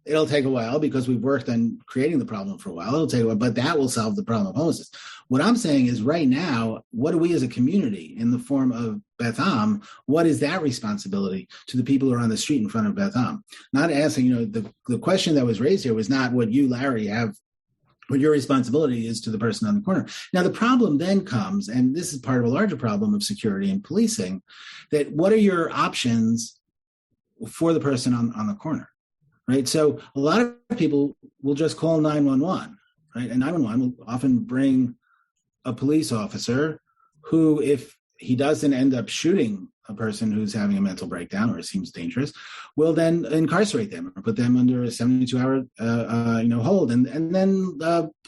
it'll take a while because we've worked on creating the problem for a while. It'll take a while, but that will solve the problem of homelessness. What I'm saying is right now, what do we as a community in the form of Beth Am, what is that responsibility to the people who are on the street in front of Beth Am? Not asking, the question that was raised here was not what you, Larry, have, what your responsibility is to the person on the corner. Now, the problem then comes, and this is part of a larger problem of security and policing, that what are your options for the person on the corner, right? So a lot of people will just call 911, right? And 911 will often bring a police officer who, if he doesn't end up shooting a person who's having a mental breakdown or seems dangerous, will then incarcerate them or put them under a 72-hour hold, and then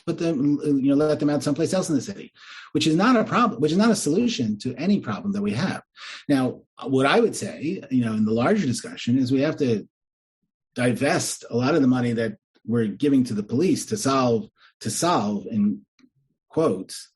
put them, let them out someplace else in the city, which is not a problem, which is not a solution to any problem that we have. Now, what I would say, in the larger discussion, is we have to divest a lot of the money that we're giving to the police to solve and quotes,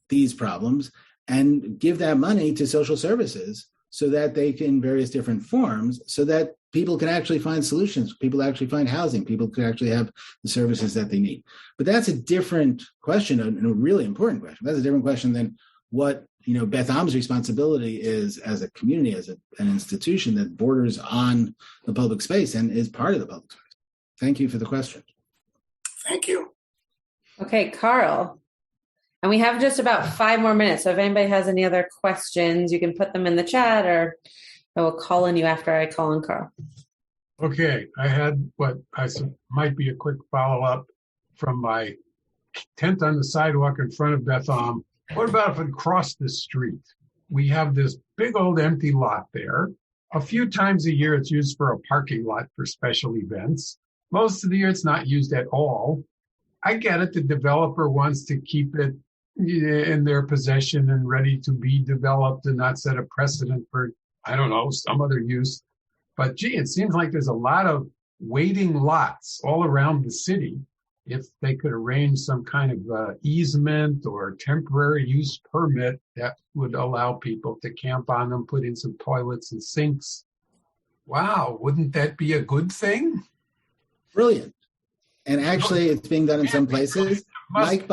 these problems, and give that money to social services so that they can, various different forms, so that people can actually find solutions, people actually find housing, people can actually have the services that they need. But that's a different question, and a really important question. That's a different question than what Beth Am's responsibility is as a community, as an institution that borders on the public space and is part of the public space. Thank you for the question. Thank you. Okay, Carl. And we have just about 5 more minutes. So if anybody has any other questions, you can put them in the chat, or I will call on you after I call on Carl. Okay, I had what I might be a quick follow-up from my tent on the sidewalk in front of Beth Am. What about if we cross the street? We have this big old empty lot there. A few times a year, it's used for a parking lot for special events. Most of the year, it's not used at all. I get it. The developer wants to keep it in their possession and ready to be developed and not set a precedent for, I don't know, some other use. But gee, it seems like there's a lot of waiting lots all around the city. If they could arrange some kind of easement or temporary use permit that would allow people to camp on them, put in some toilets and sinks. Wow, wouldn't that be a good thing? Brilliant. And actually, it's being done in some places. Mike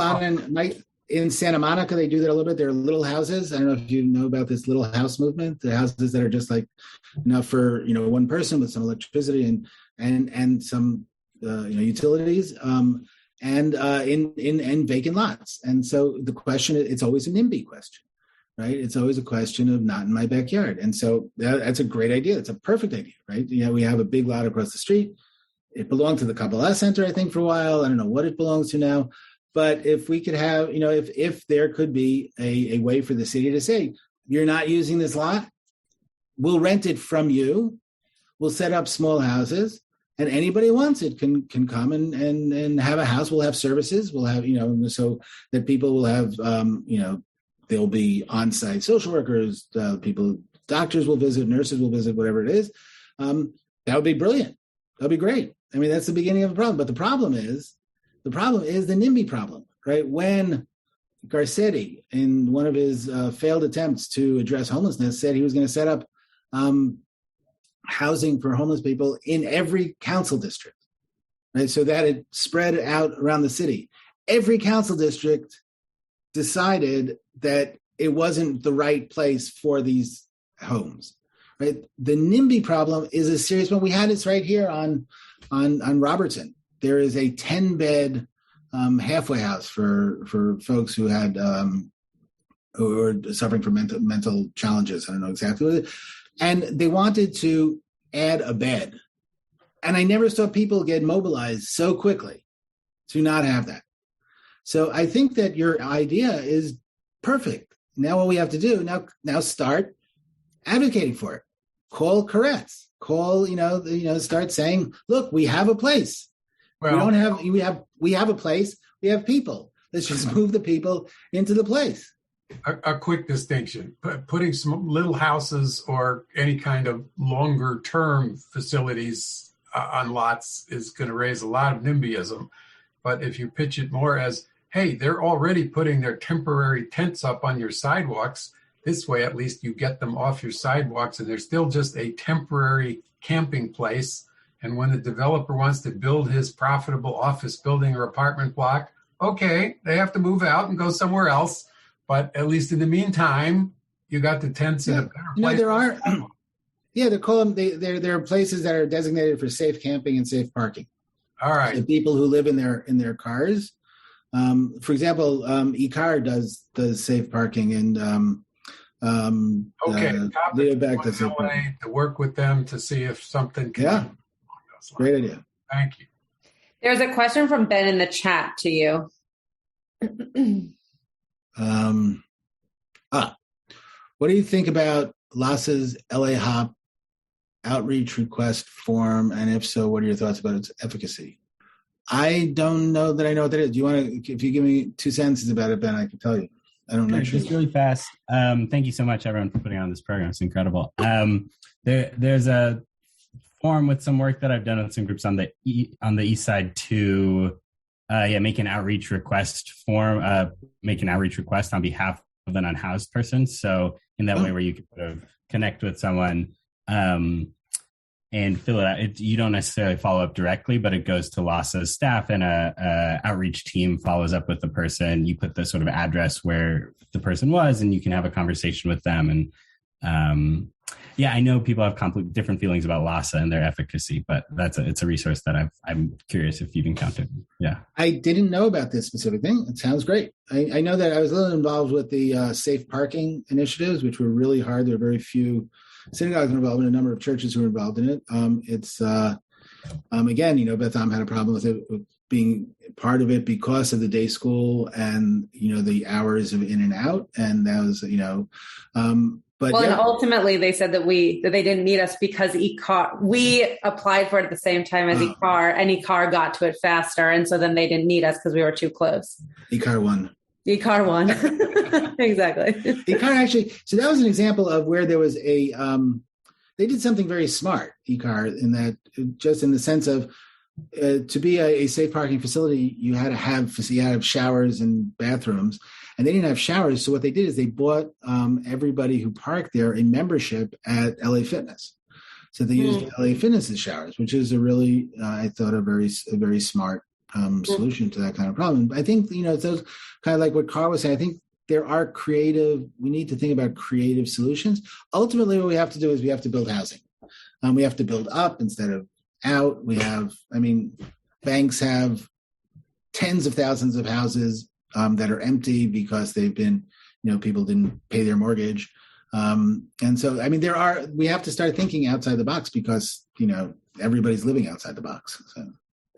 in Santa Monica, they do that a little bit. There are little houses. I don't know if you know about this little house movement. The houses that are just like enough for one person with some electricity and some utilities, and in vacant lots. And so the question, it's always a NIMBY question, right? It's always a question of not in my backyard. And so that's a great idea. It's a perfect idea, right? We have a big lot across the street. It belonged to the Kabbalah Center, I think, for a while. I don't know what it belongs to now. But if we could have, if there could be a way for the city to say, you're not using this lot, we'll rent it from you. We'll set up small houses. And anybody who wants it can come and have a house. We'll have services. We'll have, so that people will have, there'll be on-site social workers, doctors will visit, nurses will visit, whatever it is. That would be brilliant. That would be great. I mean, that's the beginning of the problem. But the problem is the NIMBY problem, right? When Garcetti, in one of his failed attempts to address homelessness, said he was going to set up housing for homeless people in every council district, right? So that it spread out around the city. Every council district decided that it wasn't the right place for these homes, right? The NIMBY problem is a serious one. We had this right here on Robertson. There is a 10-bed halfway house for folks who had who are suffering from mental challenges. I don't know exactly what it is. And they wanted to add a bed. And I never saw people get mobilized so quickly to not have that. So I think that your idea is perfect. Now what we have to do, now start advocating for it. Call Koretz. Start saying, look, we have a place. Well, we have a place. We have people. Let's just move the people into the place. A quick distinction. Putting some little houses or any kind of longer-term facilities on lots is going to raise a lot of NIMBYism. But if you pitch it more as, hey, they're already putting their temporary tents up on your sidewalks, this way at least you get them off your sidewalks and they're still just a temporary camping place. And when the developer wants to build his profitable office building or apartment block, okay, they have to move out and go somewhere else. But at least in the meantime, you got the tents in a better place. There are. There are places that are designated for safe camping and safe parking. All right. The people who live in their cars. For example, Ikar does safe parking and to work with them to see if something can. Yeah, great idea. Thank you. There's a question from Ben in the chat to you. What do you think about Lasse's LA Hop outreach request form? And if so, what are your thoughts about its efficacy? I don't know that I know what that is. Do you want to, if you give me 2 sentences about it, Ben, I can tell you. I don't know. Just really fast. Thank you so much, everyone, for putting on this program. It's incredible. There's a form with some work that I've done with some groups on the east side to make an outreach request form, make an outreach request on behalf of an unhoused person. So in that way where you can sort of connect with someone and fill it out. You don't necessarily follow up directly, but it goes to LASA's staff, and a outreach team follows up with the person. You put the sort of address where the person was, and you can have a conversation with them. And I know people have different feelings about LASA and their efficacy, but it's a resource that I'm curious if you've encountered. Yeah, I didn't know about this specific thing. It sounds great. I know that I was a little involved with the safe parking initiatives, which were really hard. There were very few synagogues involved, in a number of churches who were involved in it. It's again, Beth Am had a problem with it being part of it because of the day school and the hours of in and out, and that was But and ultimately they said that they didn't need us because we applied for it at the same time as ECAR, and ECAR got to it faster, and so then they didn't need us because we were too close. ECAR won. ECAR won. Exactly. ECAR actually, so that was an example of where there was they did something very smart, ECAR, in that, just in the sense of to be a safe parking facility, you had to have showers and bathrooms, and they didn't have showers. So what they did is they bought everybody who parked there a membership at LA Fitness. So they used LA Fitness's showers, which is a really, I thought, a very smart solution to that kind of problem. I think, it's those kind of like what Carl was saying. I think we need to think about creative solutions. Ultimately, what we have to do is we have to build housing. We have to build up instead of out. Banks have tens of thousands of houses that are empty because they've been, people didn't pay their mortgage. And so, we have to start thinking outside the box because, everybody's living outside the box. So.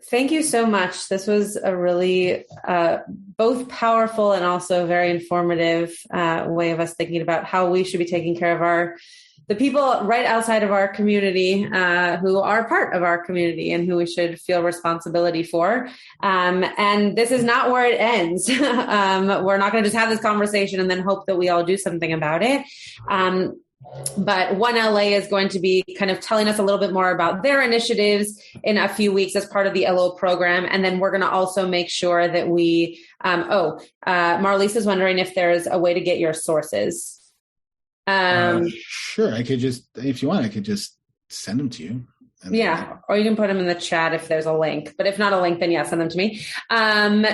Thank you so much. This was a really both powerful and also very informative way of us thinking about how we should be taking care of the people right outside of our community who are part of our community and who we should feel responsibility for. And this is not where it ends. We're not going to just have this conversation and then hope that we all do something about it. But One LA is going to be kind of telling us a little bit more about their initiatives in a few weeks as part of the Elul program. And then we're going to also make sure that Marlise is wondering if there's a way to get your sources. Sure. If you want, I could just send them to you. Yeah. Or you can put them in the chat if there's a link, but if not a link, then send them to me.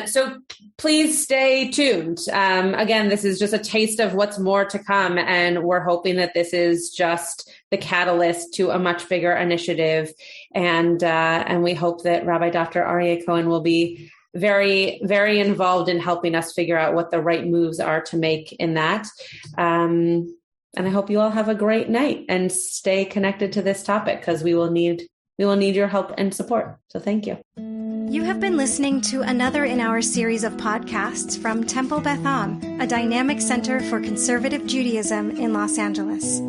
So please stay tuned. Again, this is just a taste of what's more to come. And we're hoping that this is just the catalyst to a much bigger initiative. And we hope that Rabbi Dr. Aryeh Cohen will be very, very involved in helping us figure out what the right moves are to make in that. And I hope you all have a great night and stay connected to this topic because we will need your help and support. So thank you. You have been listening to another in our series of podcasts from Temple Beth Am, a dynamic center for conservative Judaism in Los Angeles.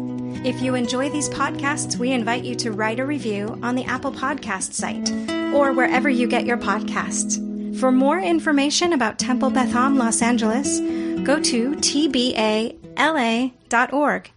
If you enjoy these podcasts, we invite you to write a review on the Apple Podcast site or wherever you get your podcasts. For more information about Temple Beth Am Los Angeles, go to tbala.org.